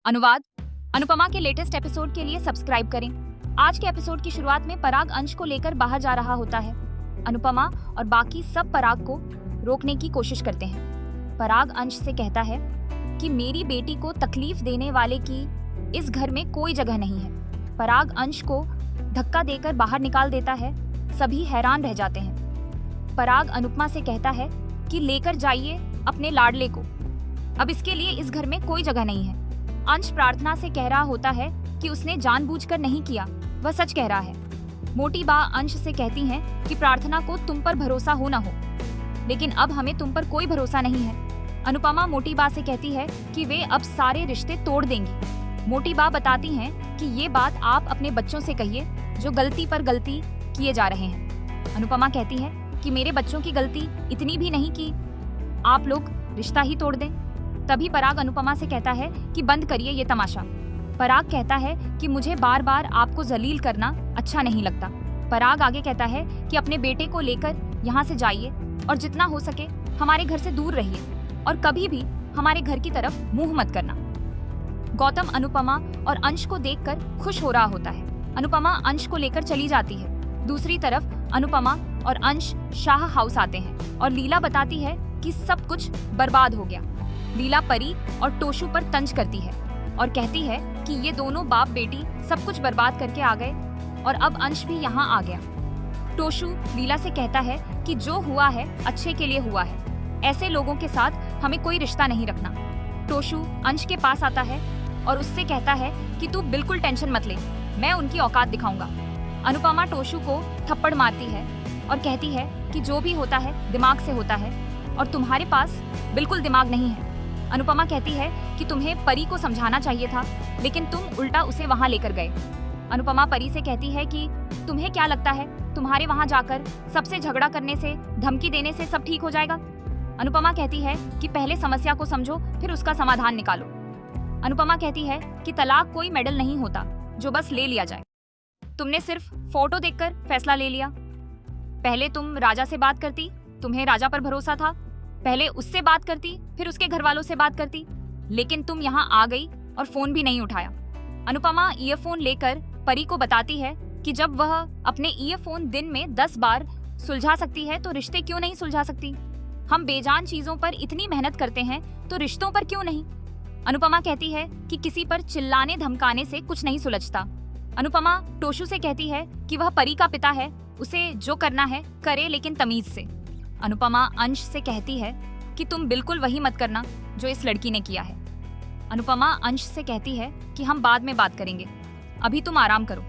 अनुवाद अनुपमा के latest episode के लिए सब्सक्राइब करें। आज के एपिसोड की शुरुआत में पराग अंश को लेकर बाहर जा रहा होता है। अनुपमा और बाकी सब पराग को रोकने की कोशिश करते हैं। पराग अंश से कहता है कि मेरी बेटी को तकलीफ देने वाले की इस घर में कोई जगह नहीं है। पराग अंश को धक्का देकर बाहर निकाल देता है। सभी हैरान रह जाते हैं। पराग अनुपमा से कहता है कि लेकर जाइए अपने लाडले को, अब इसके लिए इस घर में कोई जगह नहीं है। अंश प्रार्थना से कह रहा होता है कि उसने जानबूझकर नहीं किया, वह सच कह रहा है। मोटी बा अंश से कहती हैं कि प्रार्थना को तुम पर भरोसा हो ना हो, लेकिन अब हमें तुम पर कोई भरोसा नहीं है। अनुपमा मोटी बा से कहती है कि वे अब सारे रिश्ते तोड़ देंगी। मोटी बा बताती हैं कि ये बात आप अपने बच्चों से कहिए जो गलती पर गलती किए जा रहे हैं। अनुपमा कहती है कि मेरे बच्चों की गलती इतनी भी नहीं कि आप लोग रिश्ता ही तोड़ दें। तभी पराग अनुपमा से कहता है कि बंद करिए ये तमाशा। पराग कहता है कि मुझे बार बार आपको जलील करना अच्छा नहीं लगता। पराग आगे कहता है कि अपने बेटे को लेकर यहाँ से जाइए और जितना हो सके हमारे घर से दूर रहिए और कभी भी हमारे घर की तरफ मुंह मत करना। गौतम अनुपमा और अंश को देखकर खुश हो रहा होता है। अनुपमा अंश को लेकर चली जाती है। दूसरी तरफ अनुपमा और अंश शाह हाउस आते हैं और लीला बताती है कि सब कुछ बर्बाद हो गया। लीला परी और टोशू पर तंज करती है और कहती है कि ये दोनों बाप बेटी सब कुछ बर्बाद करके आ गए और अब अंश भी यहाँ आ गया। टोशू लीला से कहता है कि जो हुआ है अच्छे के लिए हुआ है, ऐसे लोगों के साथ हमें कोई रिश्ता नहीं रखना। टोशू अंश के पास आता है और उससे कहता है कि तू बिल्कुल टेंशन मत ले, मैं उनकी औकात दिखाऊंगा। अनुपमा टोशू को थप्पड़ मारती है और कहती है कि जो भी होता है दिमाग से होता है और तुम्हारे पास बिल्कुल दिमाग नहीं है। अनुपमा कहती है कि तुम्हें परी को समझाना चाहिए था, लेकिन तुम उल्टा उसे वहां लेकर गए। अनुपमा परी से कहती है कि तुम्हें क्या लगता है तुम्हारे वहां जाकर सबसे झगड़ा करने से, धमकी देने से सब ठीक हो जाएगा? अनुपमा कहती है कि पहले समस्या को समझो फिर उसका समाधान निकालो। अनुपमा कहती है कि तलाक कोई मेडल नहीं होता जो बस ले लिया जाए। तुमने सिर्फ फोटो देखकर फैसला ले लिया। पहले तुम राजा से बात करती, तुम्हें राजा पर भरोसा था, पहले उससे बात करती फिर उसके घर वालों से बात करती, लेकिन तुम यहाँ आ गई और फोन भी नहीं उठाया। अनुपमा ईयरफोन लेकर परी को बताती है कि जब वह अपने ईयरफोन दिन में 10 बार सुलझा सकती है तो रिश्ते क्यों नहीं सुलझा सकती? हम बेजान चीजों पर इतनी मेहनत करते हैं तो रिश्तों पर क्यों नहीं? अनुपमा कहती है कि किसी पर चिल्लाने धमकाने से कुछ नहीं सुलझता। अनुपमा टोशू से कहती है कि वह परी का पिता है, उसे जो करना है करे, लेकिन तमीज से। अनुपमा अंश से कहती है कि तुम बिल्कुल वही मत करना जो इस लड़की ने किया है। अनुपमा अंश से कहती है कि हम बाद में बात करेंगे, अभी तुम आराम करो।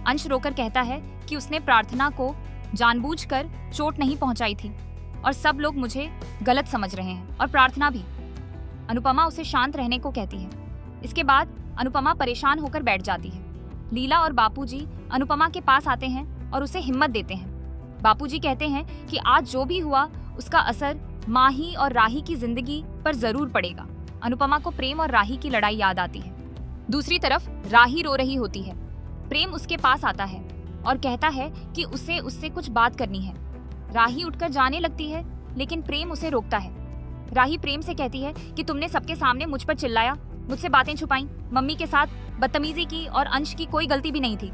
अंश रोकर कहता है कि उसने प्रार्थना को जानबूझकर चोट नहीं पहुंचाई थी और सब लोग मुझे गलत समझ रहे हैं, और प्रार्थना भी। अनुपमा उसे शांत रहने को कहती है। इसके बाद अनुपमा परेशान होकर बैठ जाती है। लीला और बापूजी अनुपमा के पास आते हैं और उसे हिम्मत देते हैं। बापूजी कहते हैं कि आज जो भी हुआ उसका असर माही और राही की जिंदगी पर जरूर पड़ेगा। अनुपमा को प्रेम और राही की लड़ाई याद आती है। दूसरी तरफ राही रो रही होती है। प्रेम उसके पास आता है और कहता है कि उसे उससे कुछ बात करनी है। राही उठकर जाने लगती है, लेकिन प्रेम उसे रोकता है। राही प्रेम से कहती है कि तुमने सबके सामने मुझ पर चिल्लाया, मुझसे बातें छुपाई, मम्मी के साथ बदतमीजी की और अंश की कोई गलती भी नहीं थी।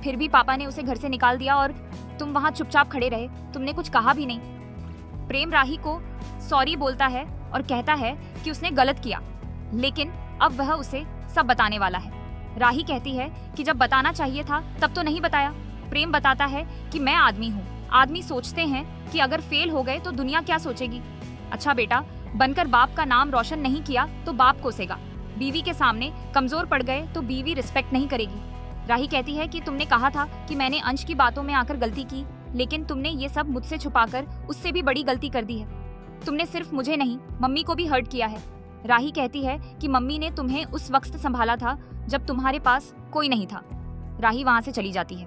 फिर भी पापा ने उसे घर से निकाल दिया और तुम वहां चुपचाप खड़े रहे, तुमने कुछ कहा भी नहीं। प्रेम राही को सॉरी बोलता है और कहता है कि उसने गलत किया, लेकिन अब वह उसे सब बताने वाला है। राही कहती है कि जब बताना चाहिए था तब तो नहीं बताया। प्रेम बताता है कि मैं आदमी हूँ, आदमी सोचते हैं कि अगर फेल हो गए तो दुनिया क्या सोचेगी। अच्छा बेटा, बनकर बाप का नाम रोशन नहीं किया तो बाप कोसेगा, बीवी के सामने कमजोर पड़ गए तो बीवी रिस्पेक्ट नहीं करेगी। राही कहती है कि तुमने कहा था कि मैंने अंश की बातों में आकर गलती की, लेकिन तुमने ये सब मुझसे छुपाकर उससे भी बड़ी गलती कर दी है। तुमने सिर्फ मुझे नहीं मम्मी को भी हर्ट किया है। राही कहती है कि मम्मी ने तुम्हें उस वक्त संभाला था जब तुम्हारे पास कोई नहीं था। राही वहां से चली जाती है।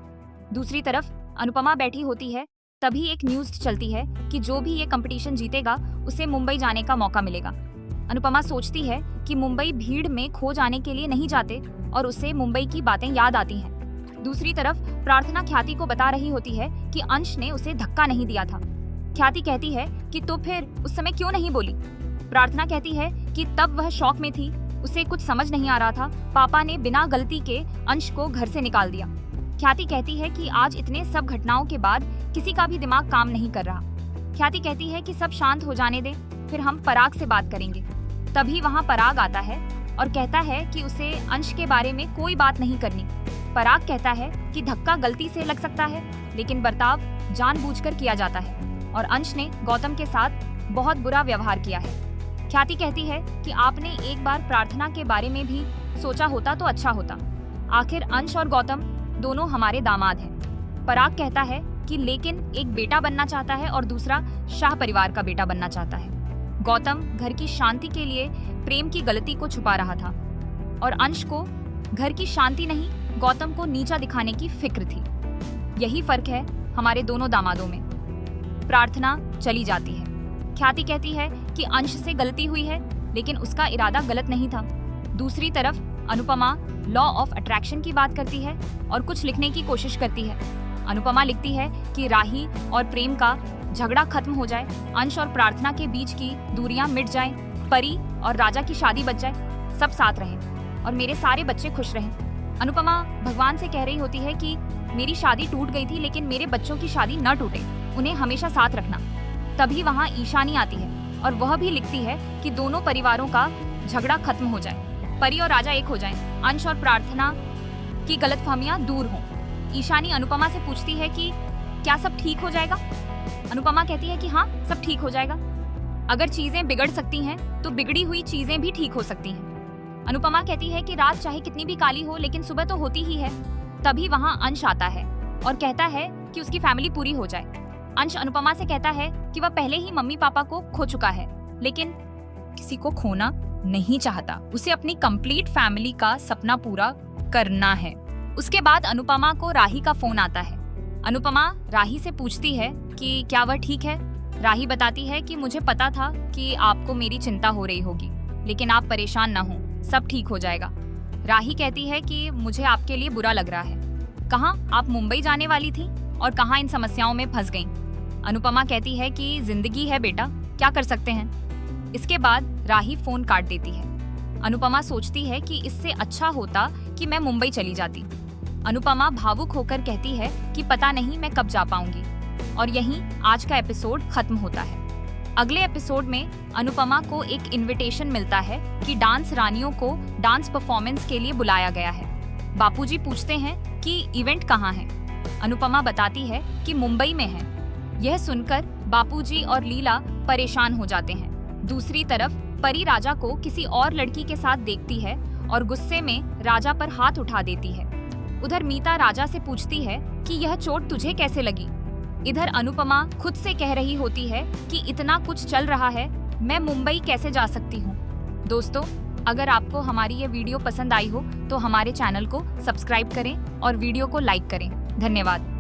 दूसरी तरफ अनुपमा बैठी होती है। तभी एक न्यूज चलती है कि जो भी ये कंपटीशन जीतेगा उसे मुंबई जाने का मौका मिलेगा। अनुपमा सोचती है कि मुंबई भीड़ में खो जाने के लिए नहीं जाते और उसे मुंबई की बातें याद आती हैं। दूसरी तरफ प्रार्थना ख्याति को बता रही होती है कि अंश ने उसे धक्का नहीं दिया था। ख्याति कहती है कि तो फिर उस समय क्यों नहीं बोली? प्रार्थना कहती है कि तब वह शौक में थी, उसे कुछ समझ नहीं आ रहा था। पापा ने बिना गलती के अंश को घर से निकाल दिया। ख्याति कहती है कि आज इतने सब घटनाओं के बाद किसी का भी दिमाग काम नहीं कर रहा। ख्याति कहती है कि सब शांत हो जाने दे, फिर हम पराग से बात करेंगे। तभी वहाँ पराग आता है और कहता है कि उसे अंश के बारे में कोई बात नहीं करनी। पराग कहता है कि धक्का गलती से लग सकता है, लेकिन बर्ताव जानबूझकर किया जाता है और अंश ने गौतम के साथ बहुत बुरा व्यवहार किया है। ख्याति कहती है कि आपने एक बार प्रार्थना के बारे में भी सोचा होता तो अच्छा होता। आखिर अंश और गौतम दोनों हमारे दामाद हैं। पराग कहता है कि लेकिन एक बेटा बनना चाहता है और दूसरा शाह परिवार का बेटा बनना चाहता है। गौतम घर की शांति के लिए प्रेम की गलती को छुपा रहा था और अंश को घर की शांति नहीं, गौतम को नीचा दिखाने की फिक्र थी। यही फर्क है हमारे दोनों दामादों में। प्रार्थना चली जाती है। ख्याति कहती है कि अंश से गलती हुई है, लेकिन उसका इरादा गलत नहीं था। दूसरी तरफ अनुपमा लॉ ऑफ अट्रैक्शन की बात करती है और कुछ लिखने की कोशिश करती है। अनुपमा लिखती है कि राही और प्रेम का झगड़ा खत्म हो जाए, अंश और प्रार्थना के बीच की दूरियां मिट जाएं, परी और राजा की शादी बच जाए, सब साथ रहें और मेरे सारे बच्चे खुश रहें। अनुपमा भगवान से कह रही होती है कि मेरी शादी टूट गई थी, लेकिन मेरे बच्चों की शादी न टूटे, उन्हें हमेशा साथ रखना। तभी वहाँ ईशानी आती है और वह भी लिखती है कि दोनों परिवारों का झगड़ा खत्म हो जाए, परी और राजा एक हो जाएं, अंश और प्रार्थना की गलतफहमियां दूर हों। ईशानी अनुपमा से पूछती है कि क्या सब ठीक हो जाएगा? अनुपमा कहती है कि हाँ, सब ठीक हो जाएगा। अगर चीजें बिगड़ सकती हैं तो बिगड़ी हुई चीजें भी ठीक हो सकती हैं। अनुपमा कहती है कि रात चाहे कितनी भी काली हो, लेकिन सुबह तो होती ही है। तभी वहाँ अंश आता है और कहता है कि उसकी फैमिली पूरी हो जाए। अंश अनुपमा से कहता है कि वह पहले ही मम्मी पापा को खो चुका है, लेकिन किसी को खोना नहीं चाहता। उसे अपनी कंप्लीट फैमिली का सपना पूरा करना है। उसके बाद अनुपमा को राही का फोन आता है। अनुपमा राही से पूछती है कि क्या वह ठीक है। राही बताती है कि मुझे पता था कि आपको मेरी चिंता हो रही होगी, लेकिन आप परेशान ना हो, सब ठीक हो जाएगा। राही कहती है कि मुझे आपके लिए बुरा लग रहा है। कहाँ आप मुंबई जाने वाली थी और कहाँ इन समस्याओं में फंस गईं। अनुपमा कहती है कि जिंदगी है बेटा, क्या कर सकते हैं। इसके बाद राही फोन काट देती है। अनुपमा सोचती है कि इससे अच्छा होता कि मैं मुंबई चली जाती। अनुपमा भावुक होकर कहती है कि पता नहीं मैं कब जा पाऊंगी। और यहीं आज का एपिसोड खत्म होता है। अगले एपिसोड में अनुपमा को एक इनविटेशन मिलता है कि डांस रानियों को डांस परफॉर्मेंस के लिए बुलाया गया है। बापूजी पूछते हैं कि इवेंट कहाँ है। अनुपमा बताती है कि मुंबई में है। यह सुनकर बापूजी और लीला परेशान हो जाते हैं। दूसरी तरफ परी राजा को किसी और लड़की के साथ देखती है और गुस्से में राजा पर हाथ उठा देती है। उधर मीता राजा से पूछती है कि यह चोट तुझे कैसे लगी। इधर अनुपमा खुद से कह रही होती है कि इतना कुछ चल रहा है, मैं मुंबई कैसे जा सकती हूँ। दोस्तों, अगर आपको हमारी ये वीडियो पसंद आई हो तो हमारे चैनल को सब्सक्राइब करें और वीडियो को लाइक करें। धन्यवाद।